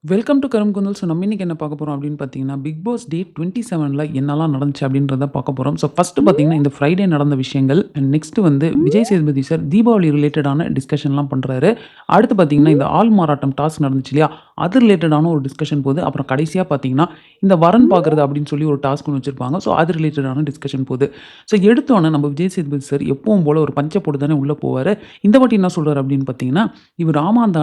Welcome to கரும் குந்தல். So நம்ம இன்னைக்கு என்ன பார்க்க போறோம் அப்படின்னு பார்த்தீங்கன்னா, பிக் பாஸ் டே 27ல என்னலாம் நடந்துச்சு அப்படின்றத பார்க்க போறோம். ஸோ ஃபர்ஸ்ட்டு பார்த்தீங்கன்னா, இந்த ஃப்ரைடே நடந்த விஷயங்கள் அண்ட் நெக்ஸ்ட் வந்து விஜய் சேதுபதி சார் தீபாவளி ரிலேட்டடான டிஸ்கஷன்லாம் பண்றாரு. அடுத்து பார்த்தீங்கன்னா, இந்த ஆள் மாறாட்டம் டாஸ்க் நடந்துச்சு இல்லையா? அது ரிலேட்டடான ஒரு டிஸ்கஷன் போது. அப்புறம் கடைசியா பார்த்தீங்கன்னா, இந்த வரன் பார்க்குறது அப்படின்னு சொல்லி ஒரு டாஸ்க் ஒண்ணு வச்சிருப்பாங்க. ஸோ அது ரிலேட்டடான டிஸ்கஷன் போது. ஸோ எடுத்தோனே நம்ம விஜய் சேதுபதி சார் எப்பவும் போல ஒரு பஞ்ச போட்டு தானே உள்ள போவாரு. இந்த வாட்டி என்ன சொல்றாரு அப்படின்னு பார்த்தீங்கன்னா, இவர் ஆமான்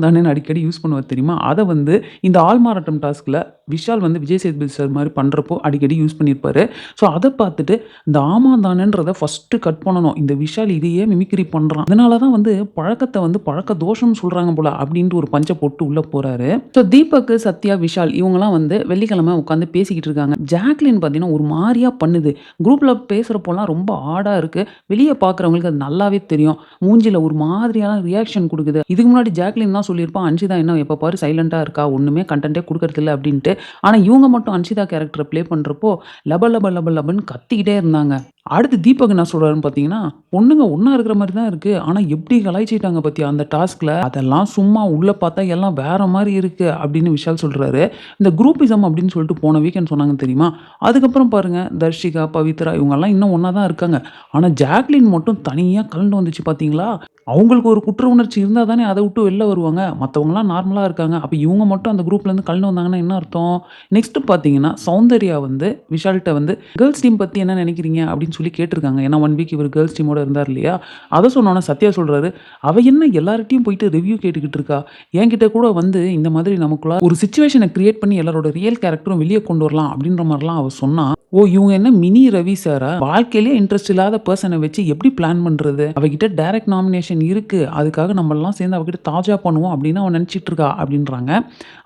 தானேன்னு அடிக்கடி யூஸ் பண்ணுவார் தெரியுமா? அத வந்து இந்த ஆள்மாறாட்டம் டாஸ்க்ல விஷால் வந்து விஜய் சேதுபதி சார் மாரி பண்றப்போ அடிக்கடி யூஸ் பண்ணியிருப்பாரு. ஸோ அத பார்த்துட்டு இந்த தானேன்றத ஃபர்ஸ்ட்டு கட் பண்ணணும். இந்த விஷால் இதையே மிமிக்ரி பண்றான். அதனால தான் வந்து பழக்கத்த வந்து பழக்க தோஷம்னு சொல்றாங்க போல அப்டின்ட்டு ஒரு பஞ்ச போட்டு உள்ள போறாரு. ஸோ தீபக், சத்யா, விஷால் இவங்கலாம் வந்து வெள்ளிக்கிழமை உட்காந்து பேசிக்கிட்டு இருக்காங்க. ஜாக்லின் பார்த்தீங்கன்னா ஒரு மாரியா பண்ணுது. குரூப்ல பேசுறப்போலாம் ரொம்ப ஆடா இருக்கு. வெளிய பார்க்குறவங்களுக்கு அது நல்லாவே தெரியும். மூஞ்சில ஒரு மாதிரியான ரியாக்ஷன் குடுக்குது. இதுக்கு முன்னாடி ஜாக்லின் தான் சொல்லியிருப்பான், "அன்ஷிதா என்ன எப்ப பாரு சைலன்ட்டா இருக்கா. ஒண்ணுமே கன்டென்ட்டே குடுக்குறதில்ல" அப்டின்ட்டு. ஆனா இவங்க மட்டும் அன்ஷிதா கேரக்டர ப்ளே பண்றப்போ லப லப லப லபன்னு கத்திக்கிட்டே இருந்தாங்க. அடுத்து தீபக் என்ன சொல்றாருன்னு பார்த்தீங்கன்னா, "பொண்ணுங்க ஒண்ணா இருக்கிற மாரி தான் இருக்கு. ஆனா எப்படி கலாய்ச்சிட்டாங்க பாத்தியா அந்த டாஸ்க்ல. அதெல்லாம் சும்மா உள்ள பார்த்தா எல்லாம் வேற மாரி இருக்கு" அப்படின்னு விஷால் சொல்றாரு. இந்த குரூப்பிசம் அப்படின்னு சொல்லிட்டு போன வீக்கெண்ட் சொன்னாங்க தெரியுமா? அதுக்கப்புறம் பாருங்க தர்ஷிகா, பவித்ரா இவங்கலாம் இன்னும் ஒண்ணா தான் இருக்காங்க. ஆனா ஜாக்லின் மட்டும் தனியா கலண்டு வந்துச்சு பார்த்தீங்களா? அவங்களுக்கு ஒரு குற்ற உணர்ச்சி இருந்தா தானே அத விட்டு வெளில வருவாங்க. மத்தவங்கலாம் நார்மலா இருக்காங்க. அப்ப இவங்க மட்டும் அந்த குரூப்லேருந்து கழண்டு வந்தாங்கன்னா என்ன அர்த்தம்? நெக்ஸ்ட் பார்த்தீங்கன்னா, சௌந்தர்யா வந்து விஷால்ட்ட வந்து கேர்ல்ஸ் டீம் பத்தி என்ன நினைக்கிறீங்க? அப்படின்னு சொல்லி கேட்டிருக்காங்க. ஏன்னா 1 வீக் இவரு கேர்ல்ஸ் டீமோட இருந்தார் இல்லையா? அத சொன்னோனே சத்யா சொல்றாரு, "அவ என்ன எல்லார்ட்டயும் போயிட்டு ரிவ்யூ கேட்டுக்கிட்டு இருக்கா? என்கிட்ட கூட வந்து இந்த மாதிரி நமக்குள்ள ஒரு சிச்சுவேஷன கிரியேட் பண்ணி எல்லாரோட ரியல் கேரக்டரும் வெளிய கொண்டு வரலாம்." அப்படின்ற மாரிலாம் அவ சொன்னா. ஓ! இவங்க என்ன மினி ரவி சாரா? வாழ்க்கையிலயே இன்ட்ரெஸ்ட் இல்லாத பெர்சன வச்சு எப்படி பிளான் பண்றது? அவகிட்ட டைரக்ட் நாமினேஷன் இருக்கு. அதுக்காக நம்மலாம் சேர்ந்து அவகிட்ட தாஜா பண்ணுவோம் அப்படின்னு அவ நினைச்சிட்டு இருக்கா அப்படின்றாங்க.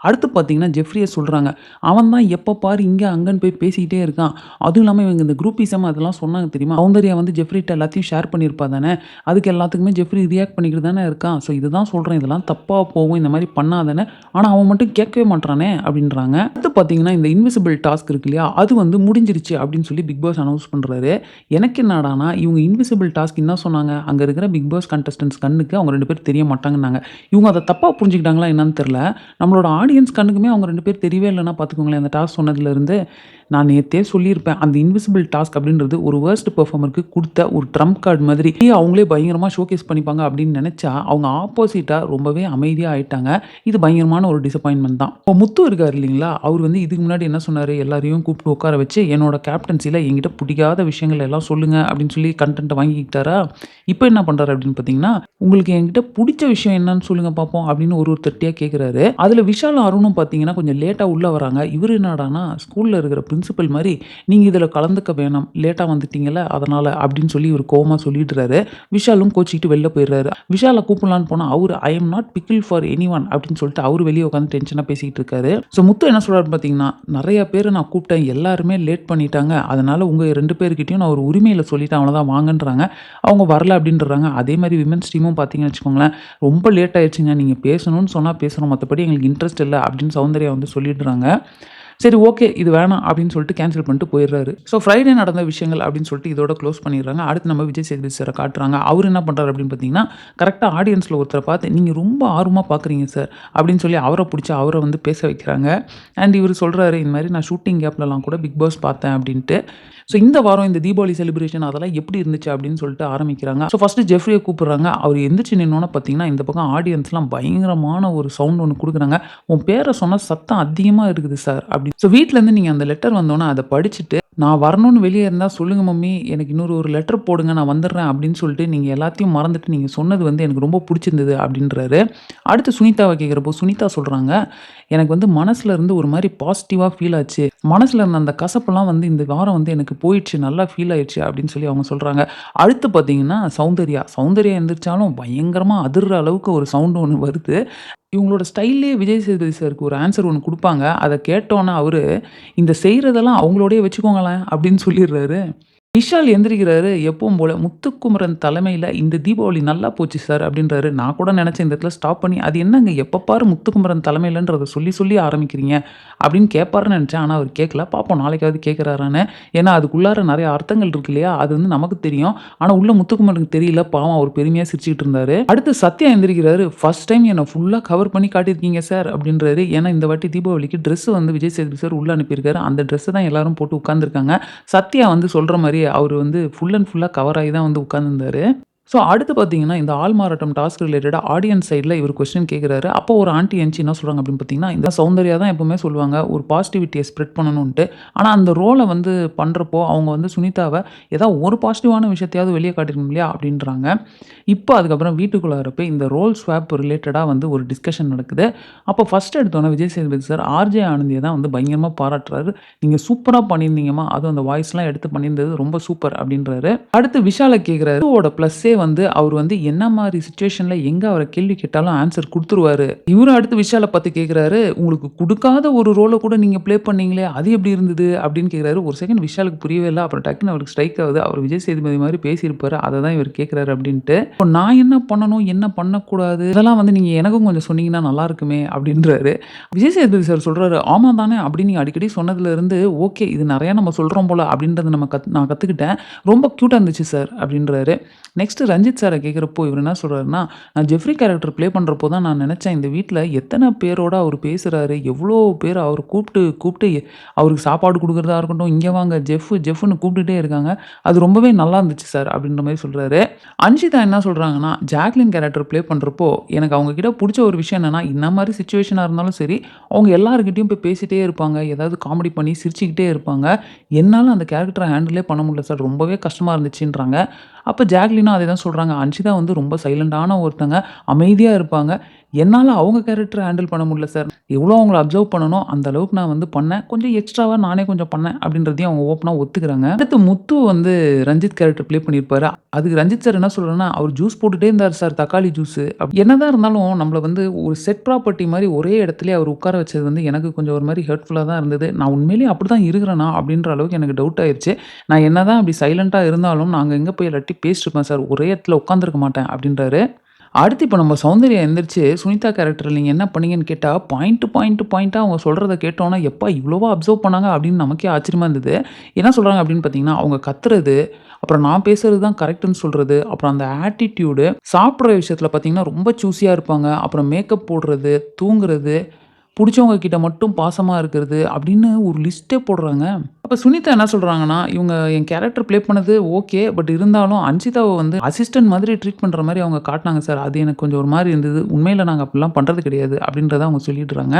அடுத்து பார்த்தீங்கன்னா, ஜெஃப்ரிய சொல்றாங்க. அவன் தான் எப்ப பாரு இங்க, அங்கன்னு போய் பேசிக்கிட்டே இருக்கான். அதுவும் இல்லாம இவங்க இந்த குரூப்பிசம் அதெல்லாம் சொன்னாங்க தெரியுமா? சௌந்தர்யா வந்து ஜெஃப்ரிட்ட எல்லாத்தையும் ஷேர் பண்ணியிருப்பா தானே! அதுக்கு எல்லாத்துக்குமே ஜெஃப்ரி ரியாக்ட் பண்ணிக்கிட்டு தானே இருக்கான். ஸோ இதுதான் சொல்றேன். இதெல்லாம் தப்பா போகும். இந்த மாரி பண்ணாதன்னு. ஆனா அவன் மட்டும் கேட்கவே மாட்றானே! அப்படின்றாங்க. அடுத்து பார்த்தீங்கன்னா, இந்த இன்விசிபிள் டாஸ்க் இருக்கு இல்லையா? அது வந்து முடிஞ்சிருச்சு அப்படின்னு சொல்லி பிக் பாஸ் அனௌன்ஸ் பண்றாரு. எனக்கு என்னடான்னா, இவங்க இன்விசிபிள் டாஸ்க் என்ன சொன்னாங்க? அங்க இருக்கிற பிக் பாஸ் கண்டஸ்டன்ட்ஸ் கண்ணுக்கு அவங்க 2 பேரும் தெரிய மாட்டாங்கன்னாங்க. இவங்க அத தப்பா புரிஞ்சுக்கிட்டாங்களா என்னன்னு தெரியல. நம்மளோட ஆடியன்ஸ் கண்ணுக்குமே அவங்க 2 பேர் தெரியவே இல்லன்னா பார்த்துக்கோங்களேன், அந்த டாஸ்க் சொன்னதுலருந்து. நான் நேத்தே சொல்லியிருப்பேன். அந்த இன்விசிபிள் டாஸ்க் அப்படின்றது ஒரு வொர்ஸ்ட் பெர்ஃபார்மருக்கு குடுத்த ஒரு ட்ரம்ப் கார்ட் மாதிரி. அவங்களே பயங்கரமா ஷோகேஸ் பண்ணிப்பாங்க அப்படின்னு நெனச்சா, அவங்க ஆப்போசிட்டா ரொம்பவே அமைதியா ஆயிட்டாங்க. இது பயங்கரமான ஒரு டிசப்பாயின்ட்மென்ட் தான். இப்போ முத்து இருக்காரு இல்லைங்களா? அவரு வந்து இதுக்கு முன்னாடி என்ன சொன்னாரு? எல்லாரையும் கூப்பிட்டு உட்கார வச்சு, என்னோட கேப்டன்சில என்கிட்ட புடிக்காத விஷயங்கள் எல்லாம் சொல்லுங்க அப்படின்னு சொல்லி கன்டென்ட்ட வாங்கிக்கிட்டாரா? இப்ப என்ன பண்றாரு அப்படின்னு பார்த்தீங்கன்னா, உங்களுக்கு என்கிட்ட புடிச்ச விஷயம் என்னன்னு சொல்லுங்க பார்ப்போம் அப்படின்னு ஒருத்தர்ட்டயா கேட்குறாரு. அதுல விஷாலும், அருணும் பார்த்தீங்கன்னா கொஞ்சம் லேட்டா உள்ள வராங்க. இவரு என்னடான்னா ஸ்கூல்ல இருக்கிற பிரின்சிபல் மாரி, "நீங்க இதுல கலந்துக்க வேணாம். லேட்டா வந்துட்டீங்கல்ல அதனால" அப்படின்னு சொல்லி இவரு கோவமா சொல்லிடுறாரு. விஷாலும் கோச்சிக்கிட்டு வெளில போயிடுறாரு. விஷால கூப்பிடலான்னு போனா அவரு "ஐ அம் நாட் பிக்கில் ஃபார் எனிஒன்" அப்படின்னு சொல்லிட்டு அவரு வெளிய உட்காந்து டென்ஷனா பேசிக்கிட்டு இருக்காரு. ஸோ முத்து என்ன சொல்றாருன்னு பார்த்தீங்கன்னா, "நெறைய பேர நான் கூப்பிட்டேன். எல்லாருமே லேட் பண்ணிட்டாங்க. அதனால உங்க 2 பேர்கிட்டயும் நான் ஒரு உரிமையில சொல்லிட்டேன். அவ்வளோதான் வாங்கன்றாங்க. அவங்க வரல அப்படின்றாங்க." அதே மாரி விமென்ஸ் டீமும் பார்த்தீங்கன்னு வச்சுக்கோங்களேன், "ரொம்ப லேட் ஆயிடுச்சுங்க. நீங்க பேசணும்னு சொன்னா பேசுறோம். மத்தபடி எங்களுக்கு இன்ட்ரெஸ்ட் இல்ல" அப்படின்னு சௌந்தர்யா வந்து சொல்லிடுறாங்க. சரி ஓகே. இது வேணாம் அப்படின்னு சொல்லிட்டு கேன்சல் பண்ணிட்டு போயிடுறாரு. ஸோ ஃப்ரைடே நடந்த விஷயங்கள் அப்படின்னு சொல்லிட்டு இதோட க்ளோஸ் பண்ணிடுறாங்க. அடுத்து நம்ம விஜய் சேதுபதி சார காட்டுறாங்க. அவரு என்ன பண்றாரு அப்படின்னு பார்த்தீங்கன்னா, கரெக்ட்டா ஆடியன்ஸ்ல ஒருத்தர பார்த்து, "நீங்க ரொம்ப ஆர்வமா பார்க்குறீங்க சார்" அப்படின்னு சொல்லி அவர புடிச்சு அவர வந்து பேச வைக்கிறாங்க. அண்ட் இவரு சொல்றாரு, "இந்த மாரி நான் ஷூட்டிங் கேப்லலாம் கூட பிக் பாஸ் பார்த்தேன்" அப்படின்ட்டு. ஸோ இந்த வாரம் இந்த தீபாவளி செலிப்ரேஷன் அதெல்லாம் எப்படி இருந்துச்சு அப்படின்னு சொல்லிட்டு ஆரம்பிக்கிறாங்க. ஸோ ஃபர்ஸ்ட்டு ஜெஃப்ரிய கூப்பிடுறாங்க. அவரு எந்திரிச்சு நின்னோனே பார்த்தீங்கன்னா, இந்த பக்கம் ஆடியன்ஸ்லாம் பயங்கரமான ஒரு சவுண்ட் ஒண்ணு குடுக்குறாங்க. "உன் பேர சொன்னா சத்தம் அதிகமா இருக்குது சார்" அப்படி. ஸோ வீட்லருந்து நீங்க அந்த லெட்டர் வந்தோனே அத படிச்சுட்டு, "நான் வரணும்னு வெளிய இருந்தா சொல்லுங்க மம்மி. எனக்கு இன்னொரு ஒரு லெட்டர் போடுங்க. நான் வந்துடுறேன்" அப்படின்னு சொல்லிட்டு நீங்க எல்லாத்தையும் மறந்துட்டு நீங்க சொன்னது வந்து எனக்கு ரொம்ப புடிச்சிருந்தது அப்படின்றாரு. அடுத்து சுனிதாவ கேட்கிறப்போ, சுனிதா சொல்றாங்க, "எனக்கு வந்து மனசுல இருந்து ஒரு மாரி பாசிட்டிவா ஃபீல் ஆச்சு. மனசுல இருந்த அந்த கசப்புலாம் வந்து இந்த வாரம் வந்து எனக்கு போயிடுச்சு. நல்லா ஃபீல் ஆயிடுச்சு" அப்படின்னு சொல்லி அவங்க சொல்றாங்க. அடுத்து பார்த்தீங்கன்னா, சௌந்தர்யா எந்திரிச்சாலும் பயங்கரமா அதிர்ற அளவுக்கு ஒரு சவுண்ட் ஒண்ணு வருது. இவங்களோட ஸ்டைல்லயே விஜய் சேதுபதி சாருக்கு ஒரு ஆன்சர் ஒண்ணு குடுப்பாங்க. அத கேட்டோனே அவரு, "இந்த செய்றதெல்லாம் அவங்களோடயே வச்சுக்கோங்களேன்" அப்படின்னு சொல்லிடுறாரு. விஷால் எந்திரிக்கிறாரு. எப்பவும் போல முத்துக்குமரன் தலைமையில இந்த தீபாவளி நல்லா போச்சு சார் அப்படின்றாரு. நான் கூட நினைச்சேன் இந்த இடத்துல ஸ்டாப் பண்ணி, அது என்னங்க எப்ப பாரு முத்துக்குமரன் தலைமையிலன்றத சொல்லி சொல்லி ஆரம்பிக்கிறீங்க அப்படின்னு கேட்பாருன்னு நினைச்சேன். ஆனா அவர் கேட்கல. பார்ப்போம் நாளைக்காவது கேட்கிறாரான்னு. ஏன்னா அதுக்குள்ளார நிறைய அர்த்தங்கள் இருக்கு இல்லையா? அது வந்து நமக்கு தெரியும். ஆனா உள்ள முத்துக்குமரனுக்கு தெரியல. பாவம் அவர் பெருமையா சிரிச்சுக்கிட்டு இருந்தாரு. அடுத்து சத்யா எந்திரிக்கிறாரு. ஃபர்ஸ்ட் டைம் என்ன ஃபுல்லா கவர் பண்ணி காட்டியிருக்கீங்க சார் அப்படின்றாரு. ஏன்னா இந்த வாட்டி தீபாவளிக்கு ட்ரெஸ் வந்து விஜய் சேதுபதி சார் உள்ள அனுப்பியிருக்காரு. அந்த ட்ரெஸ் தான் எல்லாரும் போட்டு உட்கார்ந்துருக்காங்க. சத்யா வந்து சொல்ற மாரி அவரு வந்து ஃபுல் அண்ட் ஃபுல்லா கவர் ஆகி தான் வந்து உட்கார்ந்திருந்தாரு. ஸோ அடுத்து பார்த்தீங்கன்னா, இந்த ஆள்மாறாட்டம் டாஸ்க் ரிலேட்டடா ஆடியன்ஸ் சைட்ல இவரு கொஸ்டின் கேட்குறாரு. அப்போ ஒரு ஆன்டி எந்திச்சு என்ன சொல்றாங்க அப்படின்னு பார்த்தீங்கன்னா, இந்த சௌந்தர்யா தான் எப்பவுமே சொல்லுவாங்க, ஒரு பாசிட்டிவிட்டிய ஸ்ப்ரெட் பண்ணணுன்ட்டு. ஆனா அந்த ரோல வந்து பண்றப்போ, அவங்க வந்து சுனிதாவ ஏதாவது ஒரு பாசிட்டிவான விஷயத்தையாவது வெளிய காட்டியிருக்கணும் இல்லையா? அப்படின்றாங்க. இப்போ அதுக்கப்புறம் வீட்டுக்குள்ளார போய் இந்த ரோல் ஸ்வாப் ரிலேட்டடா வந்து ஒரு டிஸ்கஷன் நடக்குது. அப்போ ஃபர்ஸ்ட் எடுத்தோனே விஜய் சேதுபதி சார் ஆர்ஜே ஆனந்திய தான் வந்து பயங்கரமா பாராட்டுறாரு. "நீங்க சூப்பரா பண்ணியிருந்தீங்கம்மா. அதுவும் அந்த வாய்ஸ்லாம் எடுத்து பண்ணியிருந்தது ரொம்ப சூப்பர்" அப்படின்றாரு. அடுத்து விஷால கேட்குறாரு. "ஓட ப்ளஸ்ஸே வந்து அவர் வந்து என்ன மாரி சிச்சுவேஷன்ல எங்க அவர கேள்வி கேட்டாலும் ஆன்ஸர் குடுத்துருவாரு." இவரும் அடுத்து விஷால பார்த்து கேட்குறாரு. "உங்களுக்கு குடுக்காத ஒரு ரோல கூட நீங்க ப்ளே பண்ணீங்களே, அது எப்படி இருந்தது?" அப்படின்னு கேட்குறாரு. ஒரு செகண்ட் விஷாலுக்கு புரியவே இல்ல. அப்புறம் டக்குனு அவருக்கு ஸ்ட்ரைக் ஆகுது. அவர் விஜய் சேதுபதி மாரி பேசியிருப்பாரு. அத தான் இவர் கேட்குறாரு அப்படின்ட்டு. இப்போ நான் என்ன பண்ணணும்? என்ன பண்ணக்கூடாது? இதெல்லாம் வந்து நீங்க எனக்கும் கொஞ்சம் சொன்னீங்கன்னா நல்லா இருக்குமே அப்படின்றாரு. விஜய் சேதுபதி சார் சொல்றாரு, "ஆமா தானே அப்படி நீங்க அடிக்கடி சொன்னதுலருந்து, ஓகே இது நெறையா நம்ம சொல்றோம் போல அப்படின்றத நான் கத்துக்கிட்டேன். ரொம்ப கியூட்டா இருந்துச்சு சார்" அப்படின்றாரு. நெக்ஸ்ட் ரஞ்சித் சார கேட்கிறப்போ இவரு என்ன சொல்றாருன்னா, "நான் ஜெஃப்ரி கேரக்டர் ப்ளே பண்றப்போ தான் நான் நெனச்சேன், இந்த வீட்ல எத்தன பேரோட அவரு பேசுறாரு. எவ்வளோ பேர் அவர கூப்ட்டு கூப்ட்டு அவருக்கு சாப்பாடு குடுக்குறதா இருக்கட்டும், இங்க வாங்க ஜெஃப்ன்னு கூப்பிட்டுட்டே இருக்காங்க. அது ரொம்பவே நல்லா இருந்துச்சு சார்" அப்படின்ற மாரி சொல்றாரு. அன்ஷிதா என்ன சொல்றாங்கன்னா, ஜாக்லின் கேரக்டர் ப்ளே பண்றப்போ, எனக்கு அவங்க கிட்ட புடிச்ச ஒரு விஷயம் என்னன்னா, என்ன மாரி சிச்சுவேஷனா இருந்தாலும் சரி, அவங்க எல்லார்கிட்டயும் போய் பேசிட்டே இருப்பாங்க. ஏதாவது காமெடி பண்ணி சிரிச்சுக்கிட்டே இருப்பாங்க. என்னால அந்த கேரக்டர ஹேண்டிலே பண்ண முடியல சார். ரொம்பவே கஷ்டமா இருந்துச்சுன்றாங்க. அப்ப ஜாக்லினும் அதே தான் சொல்றாங்க. அன்ஷிதா வந்து ரொம்ப சைலன்ட்டான ஒருத்தங்க. அமைதியா இருப்பாங்க. என்னால அவங்க கேரக்டர ஹேண்டில் பண்ண முடியல சார். எவ்வளோ அவங்கள அப்சர்வ் பண்ணனோ, அந்த அளவுக்கு நான் வந்து பண்ணேன். கொஞ்சம் எக்ஸ்ட்ராவா நானே கொஞ்சம் பண்ணேன் அப்படின்றதையும் அவங்க ஓப்பனா ஒத்துக்கிறாங்க. அடுத்து முத்து வந்து ரஞ்சித் கேரக்டர் ப்ளே பண்ணியிருப்பாரு. அதுக்கு ரஞ்சித் சார் என்ன சொல்றாருன்னா, "அவரு ஜூஸ் போட்டுட்டே இருந்தாரு சார், தக்காளி ஜூஸு." என்னதான் இருந்தாலும் நம்மள வந்து ஒரு செட் ப்ராப்பர்ட்டி மாரி ஒரே இடத்திலேயே அவரு உட்கார வச்சது வந்து எனக்கு கொஞ்சம் ஒரு மாரி ஹர்ட்ஃபுல்லா தான் இருந்தது. நான் உண்மையிலேயே அப்படிதான் இருக்கிறேனா? அப்படின்ற அளவுக்கு எனக்கு டவுட் ஆயிருச்சு. நான் என்னதான் அப்படி சைலன்ட்டா இருந்தாலும், நான் அங்க எங்க போய் எல்லார்ட்டயும் பேசிட்டுருப்பேன் சார். ஒரே இடத்துல உட்காந்துருக்க மாட்டேன் அப்படின்றாரு. அடுத்து இப்ப நம்ம சௌந்தர்யா எந்திரிச்சு, சுனிதா கேரக்டர்ல நீங்க என்ன பண்ணீங்கன்னு கேட்டா, பாயிண்ட்டா அவங்க சொல்றத கேட்டோனே, "எப்பா இவ்வளவா அப்சர்வ் பண்ணாங்க?" அப்படின்னு நமக்கே ஆச்சரியமா இருந்தது. என்ன சொல்றாங்க அப்படின்னு பார்த்தீங்கன்னா, அவங்க கத்துறது, அப்புறம் நான் பேசுறது தான் கரெக்ட்டுன்னு சொல்றது, அப்புறம் அந்த ஆட்டிட்யூடு, சாப்பிடுற விஷயத்துல பார்த்தீங்கன்னா, ரொம்ப சூஸியா இருப்பாங்க. அப்புறம் மேக்கப் போடுறது, தூங்குறது, புடிச்சவங்க கிட்ட மட்டும் பாசமா இருக்கிறது, அப்படின்னு ஒரு லிஸ்ட்டே போடுறாங்க. அப்ப சுனிதா என்ன சொல்றாங்கன்னா, இவங்க என் கேரக்டர் ப்ளே பண்ணது ஓகே. பட் இருந்தாலும் அன்ஷிதாவ வந்து அசிஸ்டன்ட் மாதிரி ட்ரீட் பண்ற மாரி அவங்க காட்டுனாங்க சார். அது எனக்கு கொஞ்சம் ஒரு மாரி இருந்தது. உண்மையில நாங்க அப்படிலாம் பண்றது கிடையாது. அப்படின்றத அவங்க சொல்லிடுறாங்க.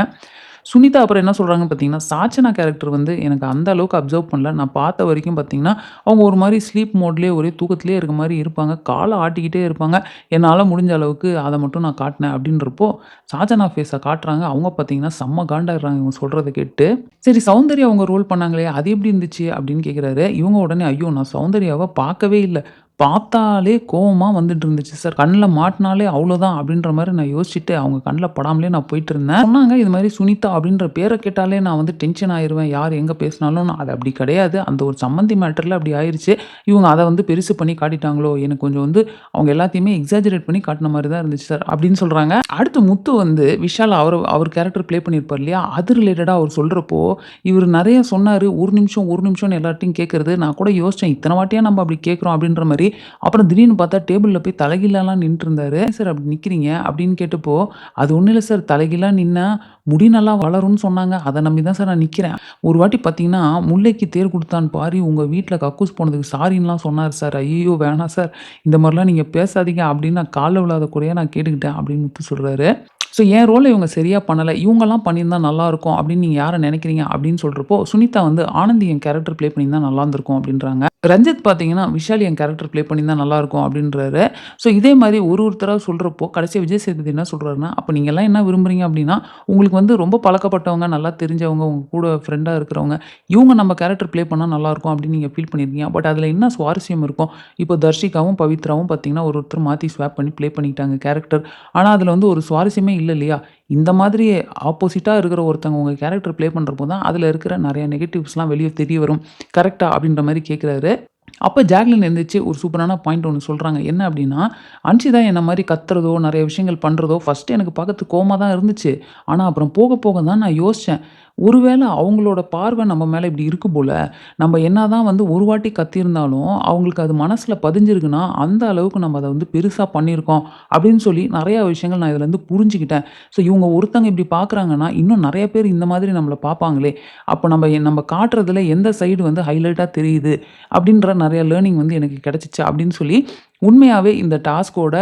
சுனிதா அப்புறம் என்ன சொல்றாங்கன்னு பார்த்தீங்கன்னா, சாச்சனா கேரக்டர் வந்து எனக்கு அந்த அளவுக்கு அப்சர்வ் பண்ணல. நான் பார்த்த வரைக்கும் பார்த்தீங்கன்னா, அவங்க ஒரு மாரி ஸ்லீப் மோட்லயே ஒரே தூக்கத்திலேயே இருக்க மாரி இருப்பாங்க. கால ஆட்டிக்கிட்டே இருப்பாங்க. என்னால முடிஞ்ச அளவுக்கு அத மட்டும் நான் காட்டினேன் அப்படின்றப்போ, சாச்சனா ஃபேஸ காட்டுறாங்க. அவங்க பார்த்தீங்கன்னா, செம்ம காண்டாயிடுறாங்க இவங்க சொல்றத கேட்டு. சரி சௌந்தர்யா அவங்க ரோல் பண்ணாங்களே, அது எப்படி இருந்துச்சு? அப்படின்னு கேட்குறாரு. இவங்க உடனே, ஐயோ! நான் சௌந்தர்யாவ பார்க்கவே இல்ல. பார்த்தாலே கோவமா வந்துட்டு இருந்துச்சு சார். கண்ல மாட்டுனாலே அவ்வளோதான் அப்படின்ற மாரி நான் யோசிச்சுட்டு, அவங்க கண்ல படாமலே நான் போயிட்டுருந்தேன். சொன்னாங்க இது மாரி சுனிதா அப்படின்ற பேர கேட்டாலே நான் வந்து டென்ஷன் ஆயிருவேன். யார் எங்க பேசினாலும் அது அப்படி கிடையாது. அந்த ஒரு சம்மந்தி மேட்டர்ல அப்படி ஆயிருச்சு. இவங்க அத வந்து பெருசு பண்ணி காட்டிட்டாங்களோ! எனக்கு கொஞ்சம் வந்து அவங்க எல்லாத்தையுமே எக்ஸாஜரேட் பண்ணி காட்டுன மாரி தான் இருந்துச்சு சார் அப்படின்னு சொல்றாங்க. அடுத்து முத்து வந்து விஷால் அவர் கேரக்டர் ப்ளே பண்ணியிருப்பார் இல்லையா? அது ரிலேட்டடா அவர் சொல்றப்போ, இவரு நெறைய சொன்னாரு. 1 நிமிஷம், 1 நிமிஷம்னு எல்லார்ட்டயும் கேட்கறது. நான் கூட யோசிச்சேன். இத்தன வாட்டியா நம்ம அப்படி கேட்கிறோம் அப்படின்ற மாரி. அப்புறம் திடீர்னு பார்த்தா டேபிள்ல போய் தலைகீழாலாம் நின்னுட்டுருந்தாரு. "ஏன் சார் அப்படி நிக்கிறீங்க?" அப்படின்னு கேட்டப்போ, "அது ஒண்ணும் இல்ல சார். தலைகீழா நின்னா முடி நல்லா வளரும்னு சொன்னாங்க. அத நம்பி தான் சார் நான் நிக்கிறேன். ஒரு வாட்டி பார்த்தீங்கன்னா, முல்லைக்கு தேர் குடுத்தான் பாரி உங்க வீட்ல கக்கூஸ் போனதுக்கு சாரின்லாம் சொன்னாரு சார். ஐய்யயோ! வேணாம் சார். இந்த மாரிலாம் நீங்க பேசாதீங்க." அப்படின்னு நான் கால்ல விழாத குறையா நான் கேட்டுக்கிட்டேன் அப்படின்னு முத்து சொல்றாரு. ஸோ என் ரோல இவங்க சரியா பண்ணல. இவங்கலாம் பண்ணியிருந்தா நல்லாருக்கும் அப்படின்னு நீங்க யார நெனைக்கிறீங்க? அப்படின்னு சொல்றப்போ, சுனிதா வந்து ஆனந்தி என் கேரக்டர் ப்ளே பண்ணியிருந்தா நல்லா இருந்திருக்கும் அப்படின்றாங்க. ரஞ்சித் பார்த்தீங்கன்னா, விஷால் என் கேரக்டர் ப்ளே பண்ணியிருந்தா நல்லாருக்கும் அப்படின்றாரு. ஸோ இதே மாரி ஒருத்தரா சொல்றப்போ, கடைசியா விஜய் சேதுபதி என்ன சொல்றாருன்னா, அப்ப நீங்கலாம் என்ன விரும்புறீங்க அப்படின்னா, உங்களுக்கு வந்து ரொம்ப பழக்கப்பட்டவங்க, நல்லா தெரிஞ்சவங்க, உங்க கூட ஃப்ரெண்டா இருக்கிறவங்க, இவங்க நம்ம கேரக்டர் ப்ளே பண்ணா நல்லாருக்கும் அப்படின்னு நீங்க ஃபீல் பண்ணியிருக்கீங்க. பட் அதில என்ன சுவாரஸ்யம் இருக்கும்? இப்போ தர்ஷிகாவும், பவித்ராவும் பார்த்தீங்கன்னா, ஒருத்தர் மாத்தி ஸ்வாப் பண்ணி ப்ளே பண்ணிக்கிட்டாங்க கேரக்டர். ஆனா, அதில வந்து ஒரு சுவாரஸ்யமே இல்ல இல்லையா? இந்த மாதிரி ஆப்போசிட்டா இருக்கிற ஒருத்தவங்க உங்க கேரக்டர் ப்ளே பண்றப்போ தான், அதில இருக்கிற நெறைய நெகட்டிவ்ஸ்லாம் வெளிய தெரிய வரும். கரெக்ட்டா? அப்படின்ற மாரி கேட்கிறாரு. அப்ப ஜாக்லின் எந்திரிச்சு ஒரு சூப்பரான பாயிண்ட் ஒண்ணு சொல்றாங்க. என்ன அப்டின்னா, "அன்ஷிதா என்ன மாரி கத்துறதோ, நெறைய விஷயங்கள் பண்றதோ ஃபர்ஸ்ட்டு எனக்கு பார்க்கறதுக்கு கோவமா தான் இருந்துச்சு. ஆனா அப்புறம் போக போக தான் நான் யோசிச்சேன். ஒருவேள அவங்களோட பார்வை நம்ம மேல இப்டி இருக்கு போல. நம்ம என்னதான் வந்து ஒரு வாட்டி கத்தியிருந்தாலும், அவங்களுக்கு அது மனசுல பதிஞ்சிருக்குன்னா, அந்த அளவுக்கு நம்ம அத வந்து பெருசா பண்ணியிருக்கோம்." அப்டின்னு சொல்லி நெறைய விஷயங்கள் நான் இதுலருந்து புரிஞ்சுக்கிட்டேன். ஸோ இவங்க ஒருத்தங்க இப்டி பார்க்குறாங்கன்னா, இன்னும் நெறைய பேர் இந்த மாதிரி நம்மள பார்ப்பாங்களே! அப்ப நம்ம காட்டுறதுல எந்த சைடு வந்து ஹைலைட்டா தெரியுது? அப்படின்ற நெறைய லேர்னிங் வந்து எனக்கு கிடைச்சுச்சு அப்படின்னு சொல்லி, உண்மையாவே இந்த டாஸ்க்கோட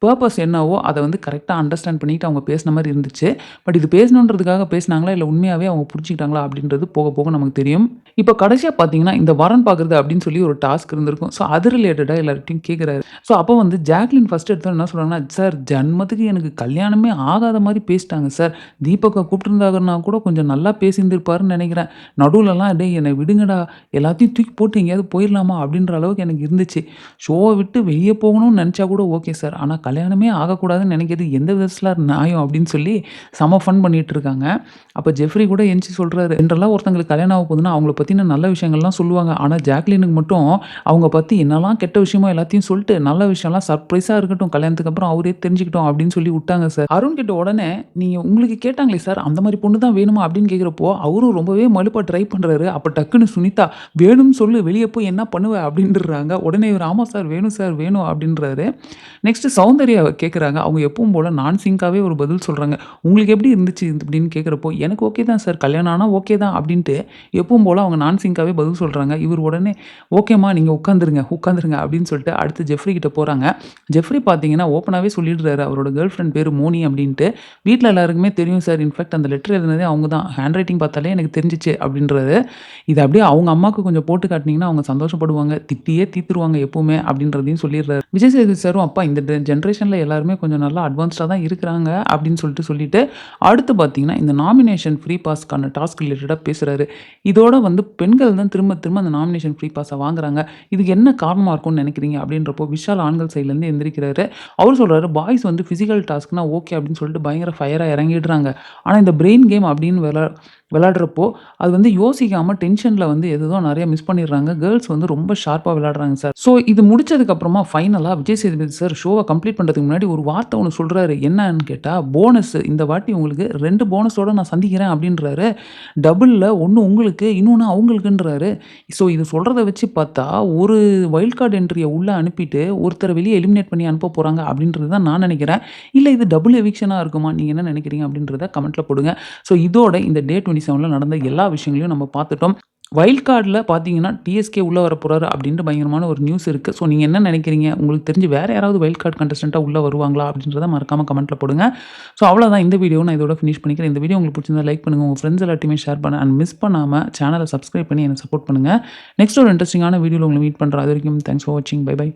பர்ப்பஸ் என்னவோ, அத வந்து கரெக்ட்டா அண்டர்ஸ்டாண்ட் பண்ணிட்டு அவங்க பேசின மாரி இருந்துச்சு. பட் இது பேசணுன்றதுக்காக பேசினாங்களா? இல்ல உண்மையாவே அவங்க புரிஞ்சுக்கிட்டாங்களா? அப்படின்றது போக போக நமக்கு தெரியும். இப்ப கடைசியா பார்த்தீங்கன்னா, இந்த வரன் பார்க்குறது அப்படின்னு சொல்லி ஒரு டாஸ்க் இருந்திருக்கும். ஸோ அது ரிலேட்டடா எல்லார்கிட்டயும் கேட்குறாரு. ஸோ அப்போ வந்து ஜாக்லின் ஃபர்ஸ்ட் எடுத்தோனே என்ன சொல்றாங்கன்னா, "சார் ஜன்மத்துக்கு எனக்கு கல்யாணமே ஆகாத மாரி பேசிட்டாங்க சார். தீபக்க கூப்பிட்டுருந்தாங்கன்னா கூட கொஞ்சம் நல்லா பேசியிருந்திருப்பாருன்னு நெனைக்கிறேன். நடுவுலலாம் டேய் என்னை விடுங்கடா, எல்லாத்தையும் தூக்கி போட்டு எங்கேயாவது போயிரலாமா?" அப்படின்ற அளவுக்கு எனக்கு இருந்துச்சு. ஷோவ விட்டு வெளிய போகணும்னு நெனச்சா கூட ஓகே சார். ஆனா கல்யாணமே ஆகக்கூடாதுன்னு நெனைக்கிறது எந்த விதத்தில நியாயம் அப்படின்னு சொல்லி செம ஃபன் பண்ணிட்டு இருக்காங்க. அப்ப ஜெஃப்ரி கூட எந்திச்சு சொல்றாரு, "ஜென்ரலா ஒருத்தங்களுக்கு கல்யாணம் ஆக போகுதுன்னா, அவங்கள பத்தின நல்ல விஷயங்கள்லாம் சொல்லுவாங்க. ஆனா ஜாக்லினுக்கு மட்டும் அவங்க பத்தி என்னலாம் கெட்ட விஷயமோ எல்லாத்தையும் சொல்ட்டு, நல்ல விஷயம்லாம் சர்ப்ரைஸா இருக்கட்டும். கல்யாணத்துக்கு அப்புறம் அவரே தெரிஞ்சுக்கட்டும்." அப்படின்னு சொல்லி உட்டாங்க சார். அருண் கிட்ட உடனே, "நீங்க உங்களுக்கு கேட்டாங்களே சார், அந்த மாரி பொண்ணு தான் வேணுமா?" அப்படின்னு கேட்கிறப்போ, அவரும் ரொம்பவே மலுப்பா ட்ரை பண்றாரு. அப்ப டக்குனு சுனிதா, "வேணும்னு சொல்லு. வெளிய போய் என்ன பண்ணுவ?" அப்படின்றாங்க. உடனே இவரு, "ஆமா சார். வேணும் சார். வேணும்." அப்படின்றாரு. நெக்ஸ்ட் சௌந்தர்யாவ கேட்குறாங்க. அவங்க எப்பவும் போல நான் சிங்க்காவே ஒரு பதில் சொல்றாங்க. "உங்களுக்கு எப்படி இருந்துச்சு?" அப்படின்னு கேட்கிறப்போ, "எனக்கு ஓகே தான் சார். கல்யாணம் ஆனா ஓகே தான்." அப்படின்ட்டு எப்பவும் போல அவங்க நான் சிங்க்காவே பதில் சொல்றாங்க. இவர் உடனே, "ஓகேம்மா நீங்க உட்காந்துருங்க, உட்காந்துருங்க." அப்படின்னு சொல்லிட்டு அடுத்து ஜெஃப்ரி கிட்ட போறாங்க. ஜெஃப்ரி பார்த்தீங்கன்னா, ஓப்பனாவே சொல்லிடுறாரு. அவரோட கேர்ள் ஃபிரெண்ட் பேரு மோனி அப்படின்ட்டு. "வீட்ல எல்லாருக்குமே தெரியும் சார். இன்ஃபாக்ட் அந்த லெட்டர் எழுதினதே அவங்க தான். ஹேண்ட் ரைட்டிங் பார்த்தாலே எனக்கு தெரிஞ்சுச்சு." அப்படின்றாரு. "இத அப்படியே அவங்க அம்மாக்கு கொஞ்சம் போட்டு காட்டுனீங்கன்னா, அவங்க சந்தோஷப்படுவாங்க. திட்டியே தீர்த்துருவாங்க எப்பவுமே." அப்படின்றதையும் சொல்லிடுறாரு. விஜய் சேதுபதி சாரும், "அப்பா இந்த ஜெனரேஷன்ல எல்லாருமே கொஞ்சம் நல்லா அட்வான்ஸ்டா தான் இருக்கிறாங்க." அப்படின்னு சொல்லிட்டு, அடுத்து பார்த்தீங்கன்னா, இந்த நாமினேஷன் ஃப்ரீ பாஸ்க்கான டாஸ்க் ரிலேட்டடா பேசுறாரு. இதோட வந்து பெண்கள் தான் திரும்ப திரும்ப அந்த நாமினேஷன் ஃப்ரீ பாஸ வாங்குறாங்க. இதுக்கு என்ன காரணமா இருக்கும்னு நினைக்கிறீங்க? அப்படின்றப்போ விஷால் ஆண்கள் சைட்லேருந்து எந்திரிக்கிறாரு. அவரு சொல்றாரு, "பாய்ஸ் வந்து பிசிக்கல் டாஸ்க்னா ஓகே." அப்படின்னு சொல்லிட்டு பயங்கர ஃபயரா இறங்கிடுறாங்க. ஆனா இந்த பிரெயின் கேம் அப்படின்னு விளையாடுறப்போ, அது வந்து யோசிக்காம டென்ஷன்ல வந்து ஏதேதோ நெறைய மிஸ் பண்ணிடுறாங்க. கேர்ல்ஸ் வந்து ரொம்ப ஷார்ப்பா விளையாடுறாங்க சார். ஸோ இது முடிச்சதுக்கு அப்புறமா ஃபைனலா விஜய் சேதுபதி சார் ஷோவ கம்ப்ளீட் பண்றதுக்கு முன்னாடி ஒரு வார்த்தை ஒண்ணு சொல்றாரு. என்னன்னு கேட்டா, "போனஸ் இந்த வாட்டி உங்களுக்கு 2 போனஸோட நான் சந்திக்கிறேன்." அப்படின்றாரு. டபுள்ல 1 உங்களுக்கு, இன்னொன்னு அவங்களுக்குன்றாரு. ஸோ இது சொல்றத வச்சு பார்த்தா, ஒரு வைல்ட் கார்ட் என்ட்ரிய உள்ள அனுப்பிட்டு, ஒருத்தர வெளிய எலிமினேட் பண்ணி அனுப்ப போறாங்க அப்படின்றது தான் நான் நெனைக்கிறேன். இல்ல இது டபுள் எவிக்ஷனா இருக்குமா? நீங்க என்ன நெனைக்கிறீங்க? அப்படின்றத கமெண்ட்ல போடுங்க. ஸோ இதோட இந்த டே 27ல நடந்த எல்லா விஷயங்களையும் நம்ம பார்த்துட்டோம். வைல்ட் கார்ட்ல பார்த்தீங்கன்னா, டிஎஸ்கே உள்ள வரப்போறாரு அப்படின்ட்டு பயங்கரமான ஒரு நியூஸ் இருக்கு. ஸோ நீங்க என்ன நெனைக்கிறீங்க? உங்களுக்கு தெரிஞ்சு வேற யாராவது வைல்ட் கார்ட் கண்டஸ்டன்ட்டா உள்ள வருவாங்களா? அப்படின்றத மறக்காம கமெண்ட்ல போடுங்க. ஸோ அவ்வளோதான் இந்த வீடியோ நான் இதோட ஃபினிஷ் பண்ணிக்கிறேன். இந்த வீடியோ உங்களுக்கு பிடிச்சிருந்தா லைக் பண்ணுங்க. உங்க ஃப்ரெண்ட்ஸ் எல்லார்ட்டயுமே ஷேர் பண்ணுங்க. அண்ட் மிஸ் பண்ணாம சேனல சப்ஸ்கிரைப் பண்ணி என்ன சப்போர்ட் பண்ணுங்க. நெக்ஸ்ட் ஒரு இன்ட்ரஸ்டிங்கான வீடியோல உங்கள மீட் பண்றேன். அதுவரைக்கும் தேங்க்ஸ் ஃபார் வாட்சிங். Bye by.